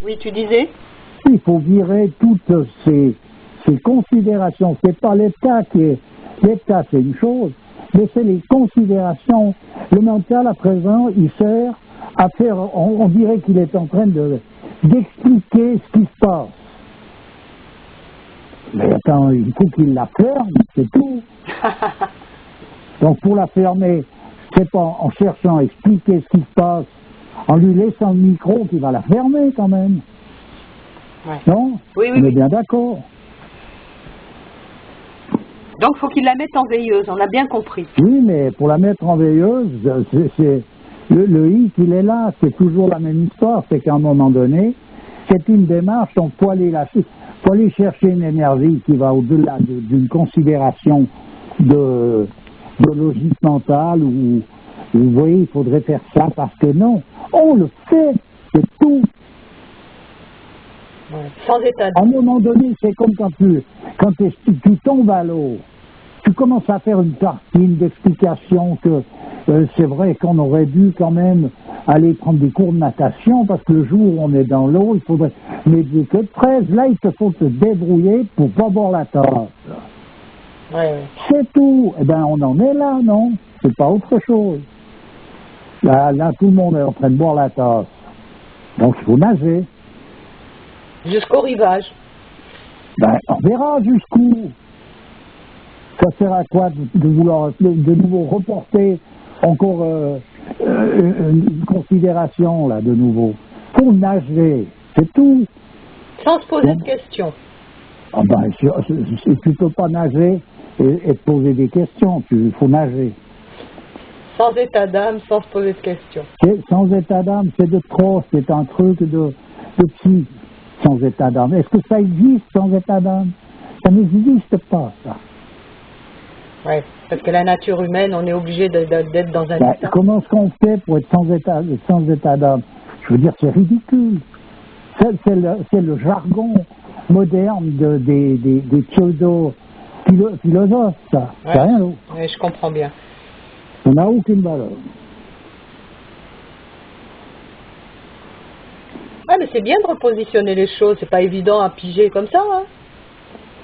Oui, tu disais? Il faut virer toutes ces considérations. C'est pas l'État qui est... L'État, c'est une chose, mais c'est les considérations. Le mental, à présent, il sert à faire... On dirait qu'il est en train d'expliquer ce qui se passe. Mais attends, il faut qu'il la ferme, c'est tout. Donc pour la fermer, c'est pas en cherchant à expliquer ce qui se passe, en lui laissant le micro qu'il va la fermer quand même. Ouais. Non? Oui, On est bien d'accord. Donc, faut qu'il la mette en veilleuse, on a bien compris. Oui, mais pour la mettre en veilleuse, c'est le hic, il est là. C'est toujours la même histoire. C'est qu'à un moment donné, c'est une démarche. Donc, faut aller chercher une énergie qui va au-delà d'une considération de logique mentale où vous voyez, il faudrait faire ça parce que non. On le fait, c'est tout. Ouais. Sans état À un moment donné, c'est comme quand tu tombes à l'eau, tu commences à faire une tartine d'explication que c'est vrai qu'on aurait dû quand même aller prendre des cours de natation parce que le jour où on est dans l'eau, il faudrait médier que 13. Là, il te faut te débrouiller pour pas boire la tasse. Ouais. C'est tout. Eh bien, on en est là, non? C'est pas autre chose. Là, tout le monde est en train de boire la tasse. Donc, il faut nager. Jusqu'au rivage. Ben, on verra jusqu'où. Ça sert à quoi de vouloir de nouveau reporter encore une considération, là, de nouveau? Faut nager, c'est tout. Sans se poser de questions. Ah ben, tu peux pas nager et te poser des questions, il faut nager. Sans état d'âme, sans se poser de questions. Sans état d'âme, c'est de trop, c'est un truc de psy, sans état d'âme. Est-ce que ça existe sans état d'âme? Ça n'existe pas, ça. Oui, parce que la nature humaine, on est obligé d'être dans un état. Comment est-ce qu'on fait pour être sans état d'âme? Je veux dire, c'est ridicule. C'est le jargon moderne des pseudo-philosophes, ça. Ouais. C'est rien d'autre. Oui, je comprends bien. Ça n'a aucune valeur. Ah, mais c'est bien de repositionner les choses, c'est pas évident à piger comme ça, hein.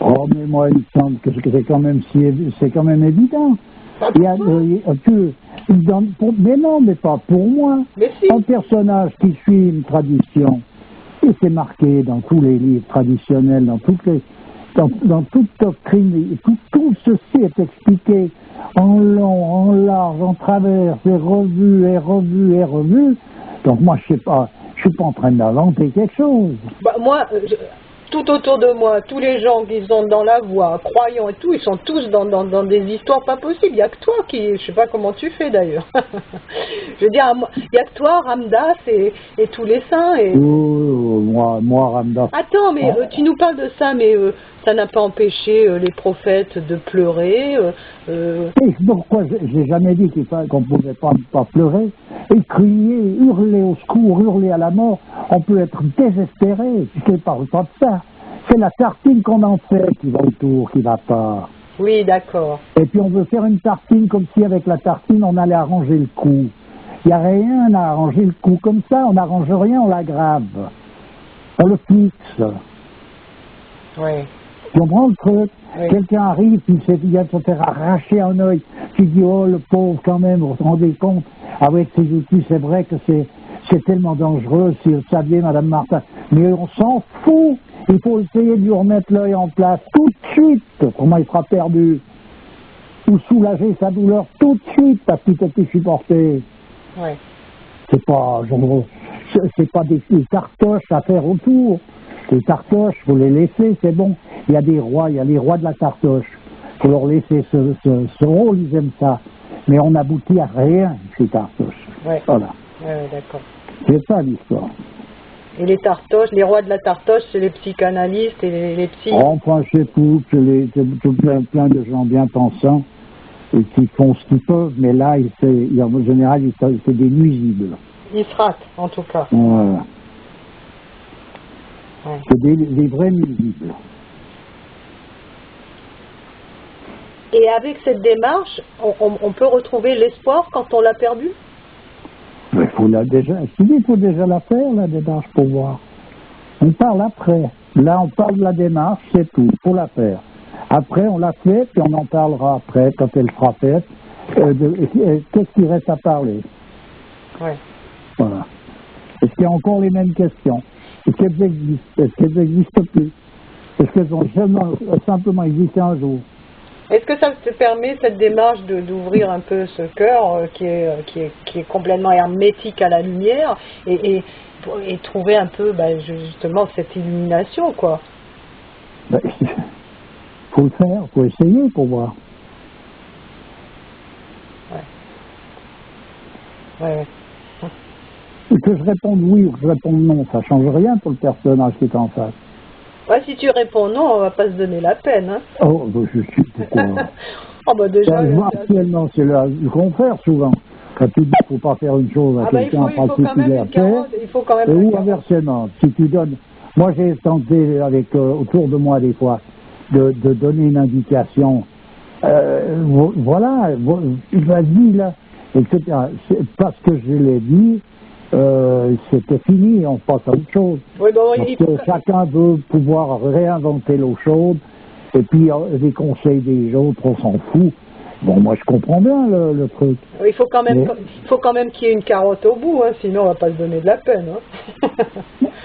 Oh, mais moi, il me semble que c'est quand même évident. Il y a, mais non, mais pas pour moi. Mais si. Un personnage qui suit une tradition, et c'est marqué dans tous les livres traditionnels, dans toute doctrine, tout ceci est expliqué en long, en large, en travers, et revu, et revu, et revu. Donc moi, je suis pas en train d'inventer quelque chose. Bah, moi, tout autour de moi, tous les gens qui sont dans la voie, croyants et tout, ils sont tous dans des histoires pas possibles. Il n'y a que toi qui, je sais pas comment tu fais d'ailleurs. Je veux dire, il n'y a que toi, Ramdas et tous les saints. Et... moi, Ramdas. Attends, mais tu nous parles de ça, mais ça n'a pas empêché les prophètes de pleurer. Pourquoi j'ai jamais dit qu'on ne pouvait pas pleurer et crier, hurler au secours, hurler à la mort. On peut être désespéré, je ne parle pas de ça. C'est la tartine qu'on en fait qui va autour, qui va pas. Oui, d'accord. Et puis on veut faire une tartine comme si avec la tartine on allait arranger le coup. Il n'y a rien à arranger le coup comme ça, on n'arrange rien, on l'aggrave. On le fixe. Oui. Tu comprends le truc? Oui. Quelqu'un arrive, puis il vient de se faire arracher un œil. Tu dis, oh le pauvre quand même, vous vous rendez compte? Avec ces outils, c'est vrai que c'est tellement dangereux, si vous saviez, Madame Martin. Mais on s'en fout. Il faut essayer de lui remettre l'œil en place tout de suite. Comment il sera perdu? Ou soulager sa douleur tout de suite parce qu'il peut plus supporter. Oui. C'est pas des cartoches à faire autour. Les cartoches, faut les laisser, c'est bon. Il y a des rois, il y a les rois de la cartoche. Faut leur laisser ce rôle, ils aiment ça. Mais on n'aboutit à rien, ces cartoches. Ouais. Voilà. Ouais, d'accord. C'est ça l'histoire. Et les tartoches, les rois de la tartoche, c'est les psychanalystes et les psy. Enfin, c'est tout, plein de gens bien pensants et qui font ce qu'ils peuvent, mais là, en général, c'est des nuisibles. Ils se ratent, en tout cas. Voilà. Ouais. C'est des vrais nuisibles. Et avec cette démarche, on peut retrouver l'espoir quand on l'a perdu? Mais il faut déjà la faire, la démarche, pour voir. On parle après. Là, on parle de la démarche, c'est tout, pour la faire. Après, on l'a fait, puis on en parlera après, quand elle sera faite. Qu'est-ce qu'il reste à parler? Ouais. Voilà. Est-ce qu'il y a encore les mêmes questions? Est-ce qu'elles existent? Est-ce qu'elles n'existent plus? Est-ce qu'elles ont simplement existé un jour? Est-ce que ça te permet, cette démarche, d'ouvrir un peu ce cœur qui est complètement hermétique à la lumière et trouver un peu justement cette illumination, quoi? Ben, faut le faire, faut essayer pour voir. Ouais. Que je réponde oui ou que je réponde non, ça change rien pour le personnage qui est en face. Ouais, si tu réponds non, on va pas se donner la peine, hein. Oh, je suis pourquoi? Oh, déjà... Actuellement, c'est le contraire, souvent. Quand tu dis qu'il ne faut pas faire une chose à quelqu'un en particulier, il faut quand même ou inversement, si tu donnes... Moi, j'ai tenté autour de moi, des fois, de donner une indication. Voilà, vas-y, là, etc. Parce que je l'ai dit, c'était fini, on passe à autre chose. Oui, bon, parce que chacun veut pouvoir réinventer l'eau chaude, et puis les conseils des autres, on s'en fout. Bon, moi je comprends bien le truc. Il faut quand même qu'il y ait une carotte au bout, hein, sinon on va pas se donner de la peine. Hein.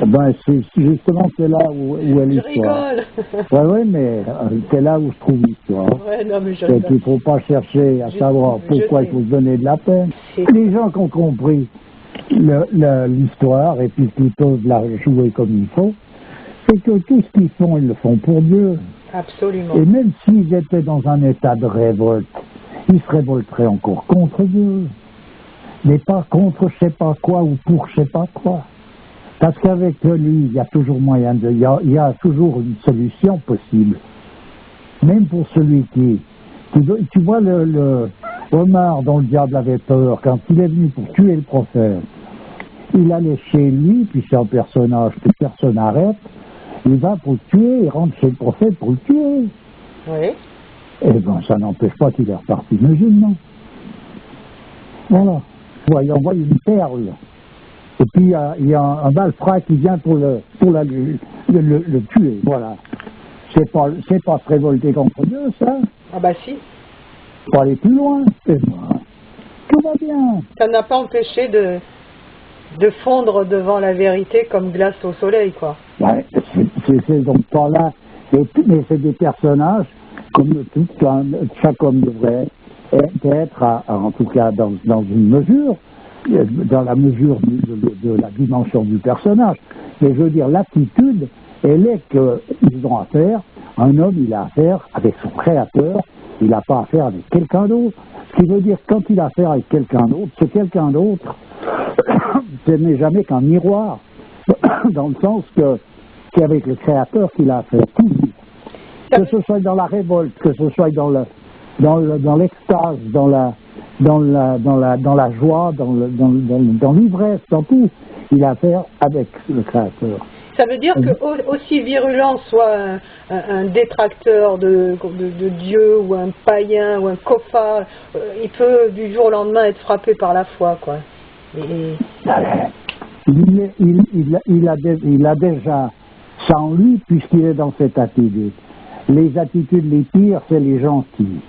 Ben, justement, c'est là où est l'histoire. Je rigole. Oui, mais c'est là où se trouve l'histoire. Ouais, non, mais c'est qu'il ne faut pas chercher à savoir pourquoi il faut se donner de la peine. Les gens qui ont compris l'histoire et puis qui peuvent la jouer comme il faut, c'est que tout ce qu'ils font, ils le font pour Dieu. Absolument. Et même s'ils étaient dans un état de révolte, ils se révolteraient encore contre Dieu. Mais pas contre je sais pas quoi ou pour je sais pas quoi. Parce qu'avec lui, il y a toujours moyen il y a toujours une solution possible. Même pour celui tu vois le homard dont le diable avait peur, quand il est venu pour tuer le prophète, il allait chez lui, puis c'est un personnage que personne n'arrête, il va pour le tuer, il rentre chez le prophète pour le tuer. Oui. Eh bien, ça n'empêche pas qu'il est reparti musulman. Voilà. Il envoie une perle. Et puis, il y a un malfrat qui vient pour le tuer. Voilà. C'est pas se révolter contre Dieu, ça. Ah bah si. Faut aller plus loin. Et ben, tout va bien. Ça n'a pas empêché de fondre devant la vérité comme glace au soleil, quoi. Ouais, c'est donc pas là. Mais c'est des personnages, comme chaque homme devrait être, en tout cas dans une mesure, dans la mesure de la dimension du personnage. Mais je veux dire, l'attitude, elle est qu'ils ont affaire, un homme, il a affaire avec son créateur, il n'a pas affaire avec quelqu'un d'autre. Ce qui veut dire, quand il a affaire avec quelqu'un d'autre, c'est quelqu'un d'autre, ce n'est jamais qu'un miroir, dans le sens que c'est avec le créateur qu'il a affaire, toujours. Que ce soit dans la révolte, que ce soit dans l'extase, dans la joie, dans l'ivresse, dans tout, il a affaire avec le créateur. Ça veut dire que aussi virulent soit un détracteur de Dieu ou un païen ou un kofar, il peut du jour au lendemain être frappé par la foi, quoi. Il a déjà ça en lui puisqu'il est dans cette attitude. Les attitudes les pires, c'est les gentils.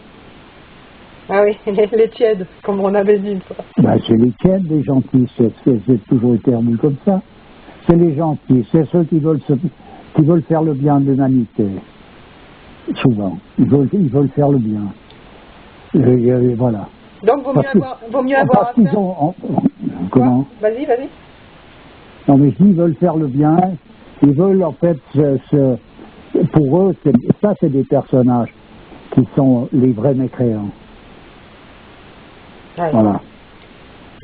Ah oui, les tièdes, comme on avait dit une fois. Ben, c'est les tièdes, les gentils, c'est toujours été remis comme ça. C'est les gentils, c'est ceux qui veulent faire le bien de l'humanité. Souvent, ils veulent faire le bien. Et voilà. Donc, vaut mieux avoir parce qu'ils ont... Comment? Vas-y. Non, mais ils veulent faire le bien. Ils veulent, en fait, pour eux, c'est des personnages qui sont les vrais mécréants. Ouais. Voilà.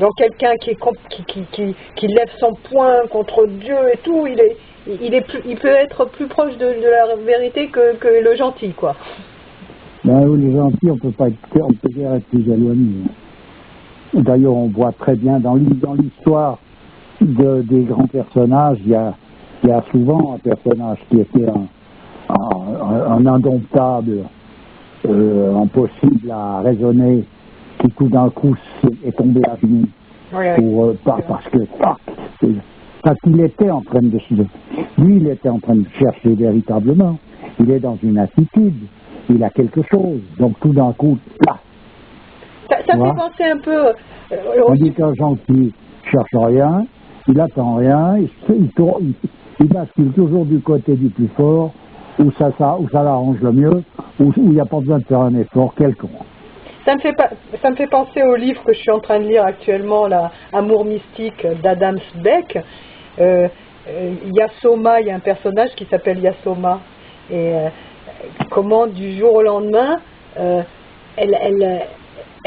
Donc quelqu'un qui lève son poing contre Dieu et tout, il peut être plus proche de la vérité que le gentil, quoi. Ben oui, les gentils, on peut guère être plus éloigné. D'ailleurs, on voit très bien dans l'histoire des grands personnages, il y a souvent un personnage qui était un indomptable, impossible à raisonner, qui tout d'un coup est tombé à genoux. Oui. Parce que Parce qu'il était en train de lui, il était en train de chercher véritablement. Il est dans une attitude, il a quelque chose. Donc tout d'un coup, là. Ça me fait penser un peu... On dit qu'un gentil cherche rien, il attend rien, il bascule toujours du côté du plus fort, où ça l'arrange le mieux, où il n'y a pas besoin de faire un effort quelconque. Ça me fait penser au livre que je suis en train de lire actuellement, là, Amour mystique d'Adam Beck. Yasoma, il y a un personnage qui s'appelle Yasoma. Et comment du jour au lendemain, elle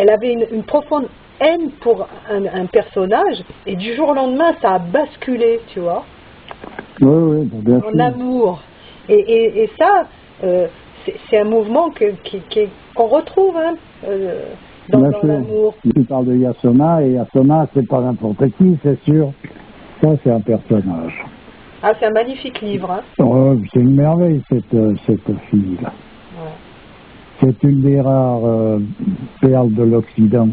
avait une profonde haine pour un personnage, et du jour au lendemain, ça a basculé, tu vois, oui, bien sûr. en amour. Et ça, c'est un mouvement qu'on retrouve dans l'amour. Tu parles de Yasoma, et Yasoma, c'est pas n'importe qui, c'est sûr. Ça, c'est un personnage. Ah, c'est un magnifique livre. Hein. Oh, c'est une merveille, cette fille-là. Ouais. C'est une des rares perles de l'Occident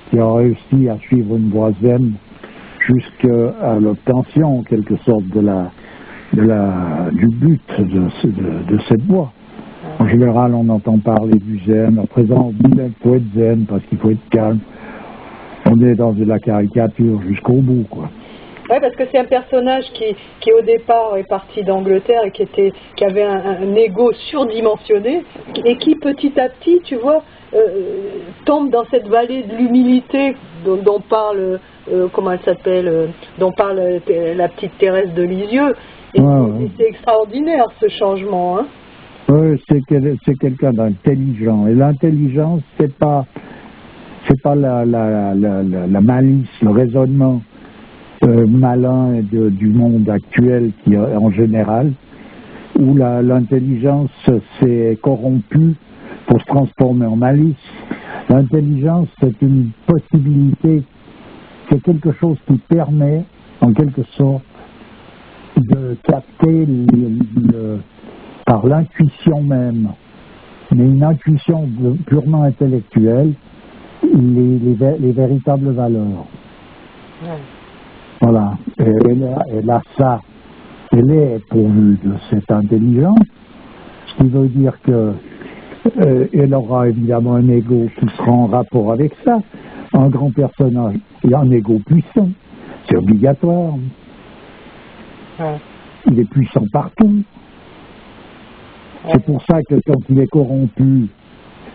qui a réussi à suivre une voie zen jusqu'à l'obtention, en quelque sorte, du but de cette voie. En général, on entend parler du zen. À présent, il faut être zen parce qu'il faut être calme. On est dans de la caricature jusqu'au bout, quoi. Oui, parce que c'est un personnage qui au départ est parti d'Angleterre et qui avait un ego surdimensionné et qui petit à petit, tu vois, tombe dans cette vallée de l'humilité dont parle, comment elle s'appelle, dont parle la petite Thérèse de Lisieux. Et c'est extraordinaire ce changement. Hein. Oui, c'est quelqu'un d'intelligent. Et l'intelligence, c'est pas la malice, le raisonnement malin du monde actuel qui en général, où l'intelligence s'est corrompue pour se transformer en malice. L'intelligence, c'est une possibilité, c'est quelque chose qui permet, en quelque sorte, de capter par l'intuition même, mais une intuition purement intellectuelle, les véritables valeurs. Ouais. Voilà. Elle a ça. Elle est pourvue de cette intelligence, ce qui veut dire que elle aura évidemment un ego qui sera en rapport avec ça. Un grand personnage et un ego puissant, c'est obligatoire. Ouais. Il est puissant partout. Ouais. C'est pour ça que quand il est corrompu,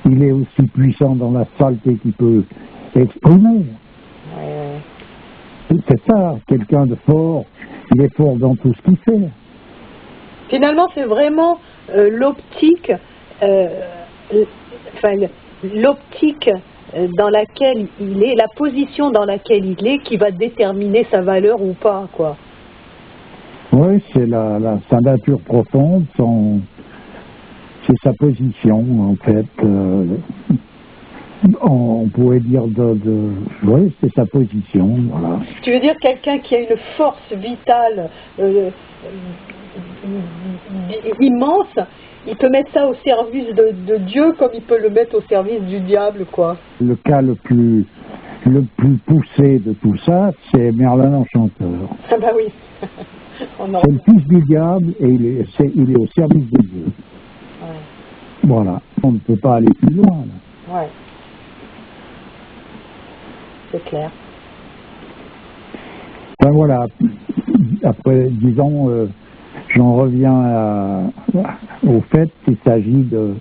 il est aussi puissant dans la saleté qu'il peut exprimer. Ouais. C'est ça, quelqu'un de fort, il est fort dans tout ce qu'il fait. Finalement, c'est vraiment l'optique, l'optique dans laquelle il est, la position dans laquelle il est, qui va déterminer sa valeur ou pas, quoi. Oui, c'est sa nature profonde, c'est sa position, en fait. On pourrait dire oui, c'est sa position, voilà. Tu veux dire quelqu'un qui a une force vitale immense, il peut mettre ça au service de Dieu comme il peut le mettre au service du diable, quoi. Le cas le plus poussé de tout ça, c'est Merlin l'Enchanteur. Ah bah oui. C'est le fils du diable et il est au service de Dieu. Ouais. Voilà, on ne peut pas aller plus loin, là. Ouais. C'est clair. Ben voilà, après, disons, j'en reviens au fait qu'il s'agit de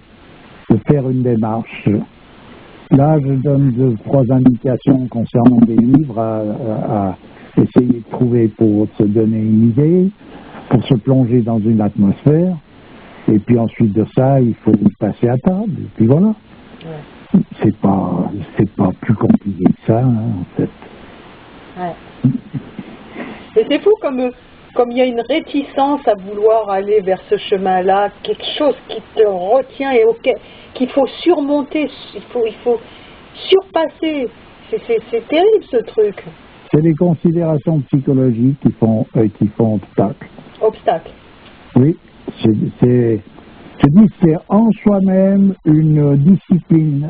faire une démarche. Là, je donne 3 indications concernant des livres à essayer de trouver pour se donner une idée, pour se plonger dans une atmosphère, et puis ensuite de ça, il faut passer à table, et puis voilà. Ouais. C'est pas plus compliqué que ça, hein, en fait. Ouais. Et c'est fou comme il y a une réticence à vouloir aller vers ce chemin-là, quelque chose qui te retient et qu'il faut surmonter, il faut surpasser. C'est terrible ce truc. C'est les considérations psychologiques qui font obstacle. Obstacle. Oui, je dis c'est en soi-même une discipline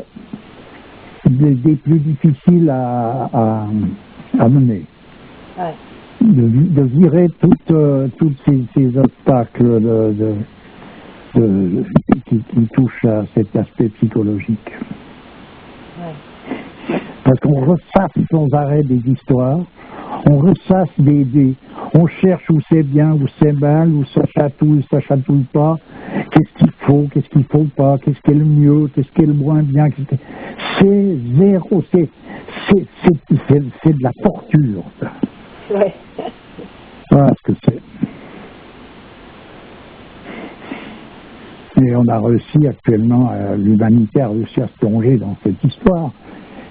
des plus difficiles à mener. Ouais. de virer toutes ces obstacles qui touchent à cet aspect psychologique. Ouais. Parce qu'on ressasse sans arrêt des histoires, on ressasse on cherche où c'est bien, où c'est mal, où ça chatouille pas, qu'est-ce qu'il faut pas, qu'est-ce qui est le mieux, qu'est-ce qui est le moins bien, c'est zéro, c'est de la torture, ça. Ouais. Voilà ce que c'est. Et on a réussi actuellement, l'humanité a réussi à se plonger dans cette histoire.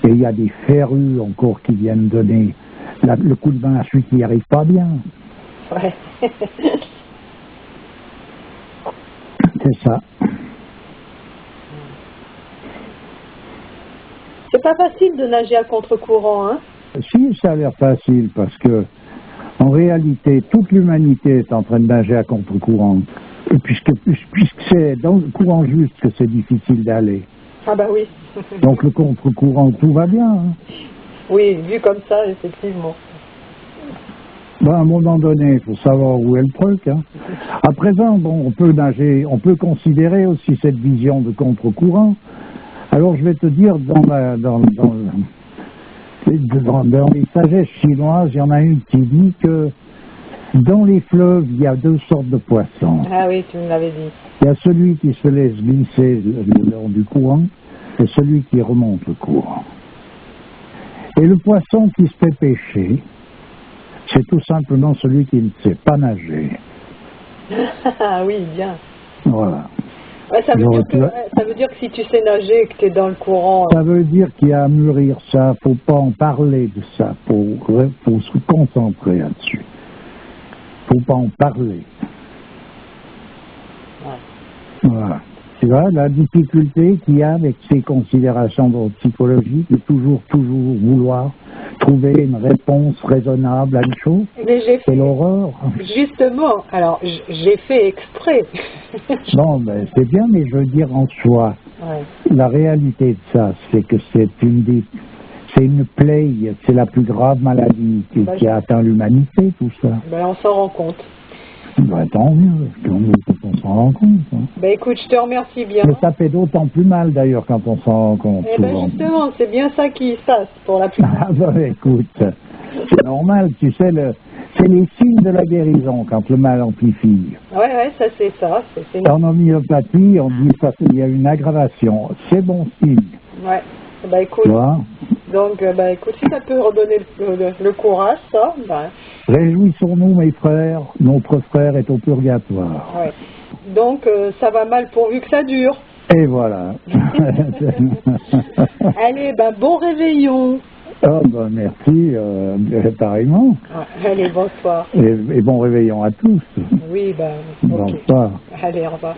Et il y a des férus encore qui viennent donner le coup de main à celui qui n'y arrive pas bien. Ouais. C'est ça. C'est pas facile de nager à contre-courant, hein? Si, ça a l'air facile, parce que en réalité, toute l'humanité est en train de nager à contre-courant. Puisque c'est dans le courant juste que c'est difficile d'aller. Ah bah oui. Donc le contre-courant, tout va bien. Hein. Oui, vu comme ça, effectivement. Ben, à un moment donné, il faut savoir où est le truc. Hein. À présent, bon, on peut nager, on peut considérer aussi cette vision de contre-courant. Alors je vais te dire, dans les sagesses chinoises, il y en a une qui dit que dans les fleuves, il y a deux sortes de poissons. Ah oui, tu me l'avais dit. Il y a celui qui se laisse glisser le long du courant et celui qui remonte le courant. Et le poisson qui se fait pêcher, c'est tout simplement celui qui ne sait pas nager. Ah oui, bien. Voilà. Ouais, ça veut dire que si tu sais nager et que tu es dans le courant... Ça veut dire qu'il y a à mûrir ça, faut pas en parler de ça, faut se concentrer là-dessus. Faut pas en parler. Ouais. Voilà. Tu vois, la difficulté qu'il y a avec ces considérations psychologiques de toujours vouloir trouver une réponse raisonnable à une chose, c'est l'horreur. Justement, alors j'ai fait exprès. Non, mais c'est bien, mais je veux dire en soi, ouais. La réalité de ça, c'est que c'est une plaie, c'est la plus grave maladie qui a atteint l'humanité, tout ça. Ben, on s'en rend compte. Ben, tant mieux, on s'en rend compte. Hein. Ben écoute, je te remercie bien. Mais ça fait d'autant plus mal d'ailleurs quand on s'en rend compte. Eh ben justement, c'est bien ça qui se passe pour la plupart. Ah ben écoute, c'est normal, tu sais, c'est les signes de la guérison quand le mal amplifie. Ouais, ça c'est ça. En homéopathie, on dit qu'il y a une aggravation. C'est bon signe. Ouais, ben écoute. Donc, écoute, si ça peut redonner le courage, ça, ben... Réjouissons-nous, mes frères, notre frère est au purgatoire. Ouais. Donc, ça va mal pourvu que ça dure. Et voilà. Allez, bon réveillon. Oh, merci, pareillement. Allez, bonsoir. Et bon réveillon à tous. Oui, Bonsoir. Allez, au revoir.